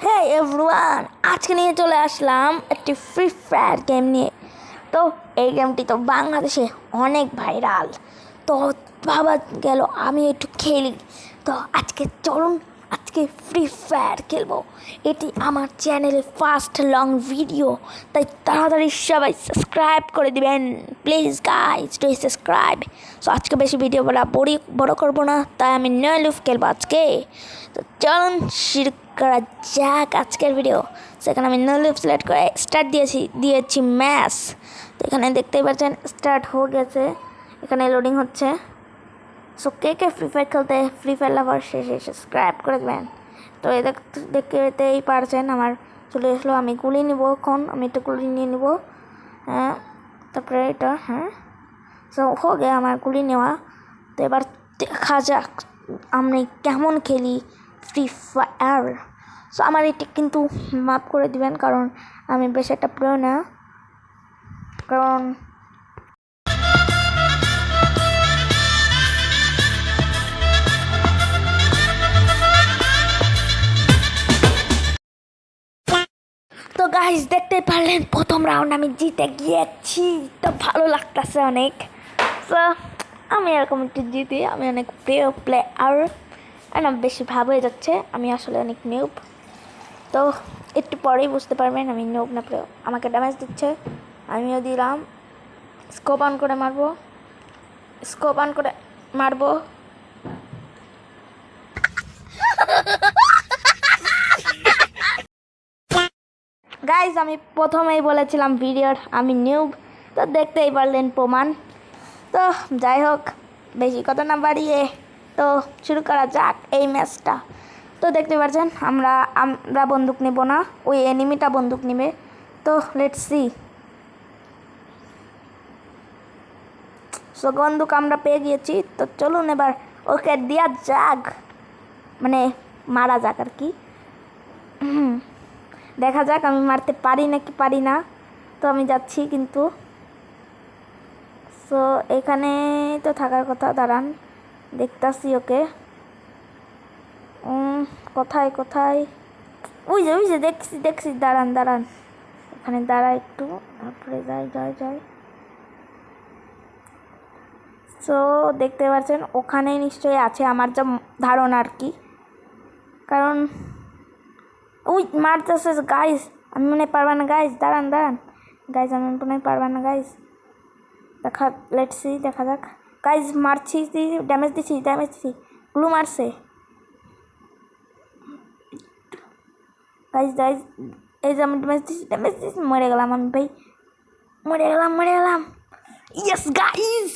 হে everyone, আজকে নিয়ে চলে আসলাম একটি ফ্রি ফায়ার গেম নিয়ে। তো এই গেমটি তো বাংলাদেশে অনেক ভাইরাল। তো ভাবা গেল আমি একটু খেলি। তো আজকে চলুন আজকে ফ্রি ফায়ার খেলবো। এটি আমার চ্যানেলে ফার্স্ট লং ভিডিও, তাই তাড়াতাড়ি সবাই সাবস্ক্রাইব করে দিবেন please guys, do subscribe. So আজকে বেশি ভিডিও বড় করবো না, তাই আমি নয়লুফ খেলবো আজকে। তো চলুন শুরু করা যাক আজকের ভিডিও। সেখানে আমি নয়লুফ সিলেক্ট করে স্টার্ট দিয়েছি ম্যাচ। তো এখানে দেখতেই পাচ্ছেন স্টার্ট হয়ে গেছে, এখানে লোডিং হচ্ছে। সো কে কে ফ্রি ফায়ার খেলতে, ফ্রি ফায়ার লাভার শেষে সাবস্ক্রাইব করে দেবেন। তো এই দেখতেই পারছেন আমার চলে আসলো। আমি গুলি নিব, এখন আমি একটু গুলি নিয়ে নিব। হ্যাঁ, তারপরে এটা হ্যাঁ, সো হো গে আমার গুলি নেওয়া। তো এবার দেখা যাক আমি কেমন খেলি ফ্রি ফায়ার। সো আমার এটি কিন্তু মাফ করে দিবেন, কারণ আমি বেশ একটা প্রিয় না, কারণ তো গাইস দেখতেই পারলেন প্রথম রাউন্ড আমি জিতে গিয়েছি। তো ভালো লাগতেছে অনেক। তো আমি এরকম একটু জিতি, আমি অনেক প্রিয় প্লেয়ার। আর না বেশি ভাব হয়ে যাচ্ছে, আমি আসলে অনেক নিউব। তো একটু পরেই বুঝতে পারবেন আমি নিউব না প্রিয়। আমাকে ড্যামেজ দিচ্ছে, আমিও দিলাম। স্কোপ অন করে মারবো। গাইজ আমি প্রথমেই বলেছিলাম ভিডিওর আমি নিউব, তো দেখতেই পারলেন প্রমাণ। তো যাই হোক, বেশি কথা না বাড়িয়ে তো শুরু করা যাক এই ম্যাচটা। তো দেখতে পাচ্ছেন আমরা বন্দুক নেব না, ওই এনিমিটা বন্দুক নেবে। তো লেটস সি। সো বন্দুক আমরা পেয়ে গিয়েছি, তো চলুন এবার ওকে দেওয়া যাক, মানে মারা যাক আর কি। দেখা যাক আমি মারতে পারি নাকি পারি না। তো আমি যাচ্ছি কিন্তু। সো এখানে তো থাকার কথা, দাঁড়ান দেখতাছি ওকে। কোথায় ওই যে দেখছি দাঁড়ান এখানে দাঁড়া একটু, তারপরে যাই। সো দেখতে পাচ্ছেন ওখানেই নিশ্চয়ই আছে আমার যা ধারণা আর কি, কারণ ওই মারতেছে গাইস। আমি মনে পারবা না গাইস, দাঁড়ান গাইস, আমি মনে পারবা না গাইস। দেখা যাক গাইস। মারছি, ড্যামেজ দিছি, গ্লু মারছে গাইস। এই যে আমি ড্যামেজ দিছি, মরে গেলাম আমি ভাই, মরে গেলাম। ইয়েস গাইস,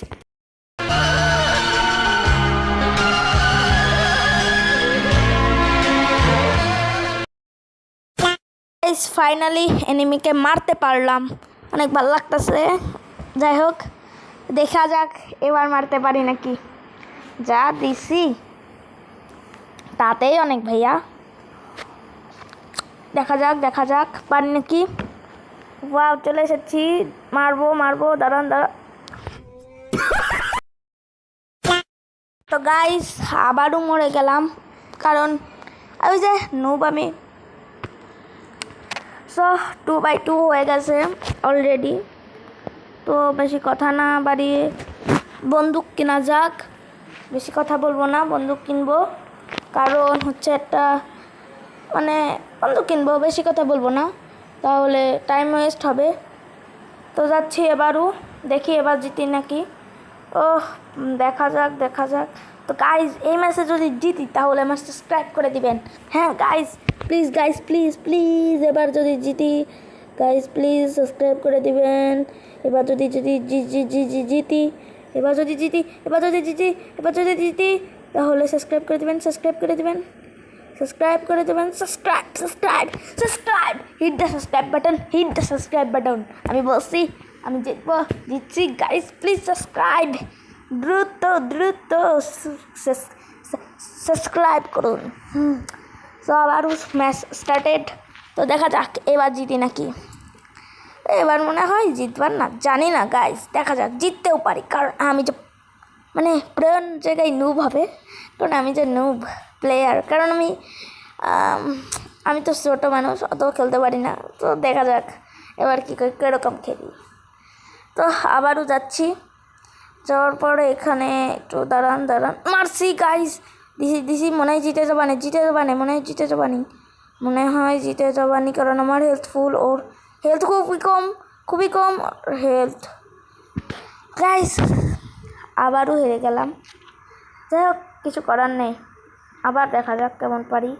ফাইনালি এনিমিকে মারতে পারলাম, অনেক ভালো লাগতেছে। যাই হোক, দেখা যাক এবার মারতে পারি নাকি। যা দিছি তাতেই অনেক ভাইয়া। দেখা যাক পারি নাকি। ওয়াও, চলে এসেছি, মারবো, দাঁড়ান। তো গাইস আবারও মরে গেলাম, কারণ ওই যে নুব আমি। সো 2x2 হয়ে গেছে অলরেডি। তো বেশি কথা না বাড়িয়ে বন্দুক কেনা যাক। বেশি কথা বলবো না, বন্দুক কিনবো, কারণ হচ্ছে একটা মানে বন্দুক কিনবো, বেশি কথা বলবো না, তাহলে টাইম ওয়েস্ট হবে। তো যাচ্ছি এবারও, দেখি এবার জিতি নাকি। ও দেখা যাক। তো গাইজ এই ম্যাচে যদি জিতি তাহলে আমার সাবস্ক্রাইব করে দিবেন। হ্যাঁ গাইজ প্লিজ এবার যদি জিতি গাইজ প্লিজ সাবস্ক্রাইব করে দিবেন। এবার যদি জিতি তাহলে সাবস্ক্রাইব করে দিবেন। Subscribe hit the subscribe button. আমি বলছি আমি জিতছি গাইজ, প্লিজ সাবস্ক্রাইব, দ্রুত সাবস্ক্রাইব করুন। তো আবারও ম্যাচ স্টার্টেড। তো দেখা যাক এবার জিতি নাকি। এবার মনে হয় জিতবার না, জানি না গাইজ, দেখা যাক, জিততেও পারি, কারণ আমি যে মানে প্রেরণ জায়গায় নুব হবে, কারণ আমি যে নুব প্লেয়ার, কারণ আমি আম, আমি তো ছোটো মানুষ, অত খেলতে পারি না। তো দেখা যাক এবার কীরকম খেলি। তো আবারও যাচ্ছি, যাওয়ার পরে এখানে একটু দাঁড়ান মারছি গাইস, দিছি মনে হয় জিতে যাবানি মনে হয় জিতে যাবানি, কারণ আমার হেলথ ফুল, ওর হেলথ খুবই কম হেলথ। গাইস আবারও হেরে গেলাম, যাই হোক কিছু করার নেই, আবার দেখা যাক কেমন পারি।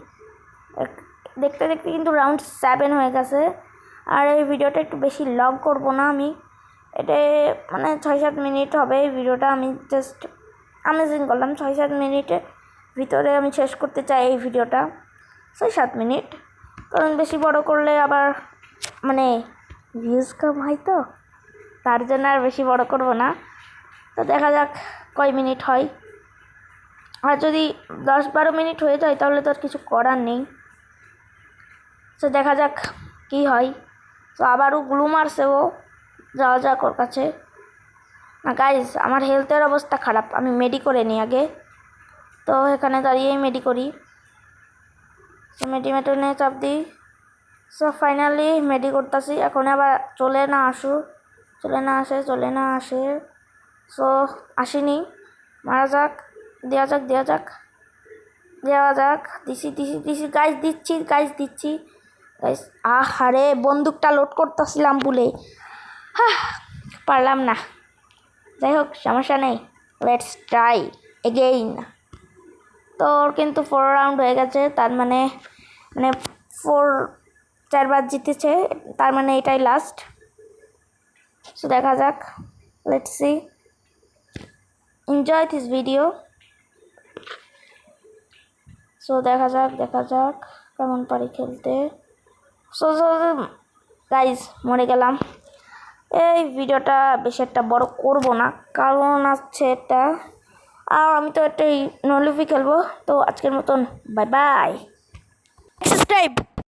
দেখতে দেখতে কিন্তু রাউন্ড 7 হয়ে গেছে। আর এই ভিডিওটা একটু বেশি লং করব না আমি, এটা মানে 6-7 মিনিট হবে এই ভিডিওটা। আমি জাস্ট অ্যামেজিং করলাম, 6-7 মিনিটের ভিতরে আমি শেষ করতে চাই এই ভিডিওটা, 6-7 মিনিট, কারণ বেশি বড় করলে আবার মানে ভিউজ কম হয়, তো তার জন্য আর বেশি বড় করব না। তো দেখা যাক কয় মিনিট হয়, আর যদি 10-12 মিনিট হয়ে যায় তাহলে তো আর কিছু করার নেই। তো দেখা যাক কি হয়। তো আবারও গ্লু মারছে ও, যাওয়া যাক ওর কাছে। না গাইজ, আমার হেলথের অবস্থা খারাপ, আমি মেডি করে নিই আগে। তো এখানে দাঁড়িয়েই মেডি করি, তো মেটে নিয়ে চাপ দিই। সো ফাইনালি মেডি করতেছি, এখন আবার চলে না আসে। সো আসেনি, মারা যাক, দেওয়া যাক। দিছি গাইজ, দিচ্ছি। আহারে বন্দুকটা লোড করতেছিলাম বলে পারলাম না। যাই হোক সমস্যা নেই, লেটস ট্রাই এগেইন। তো ওর কিন্তু 4 রাউন্ড হয়ে গেছে, তার মানে 4বার জিতেছে, তার মানে এটাই লাস্ট। সো দেখা যাক, let's see, enjoy this video. So দেখা যাক কেমন পারি খেলতে। সো গাইজ মরে গেলাম। এই ভিডিওটা বেশি একটা বড় করব না, কারণ আছে এটা, আর আমি তো একটা নলুভি খেলবো। তো আজকের মতন বাই বাই, সাবস্ক্রাইব।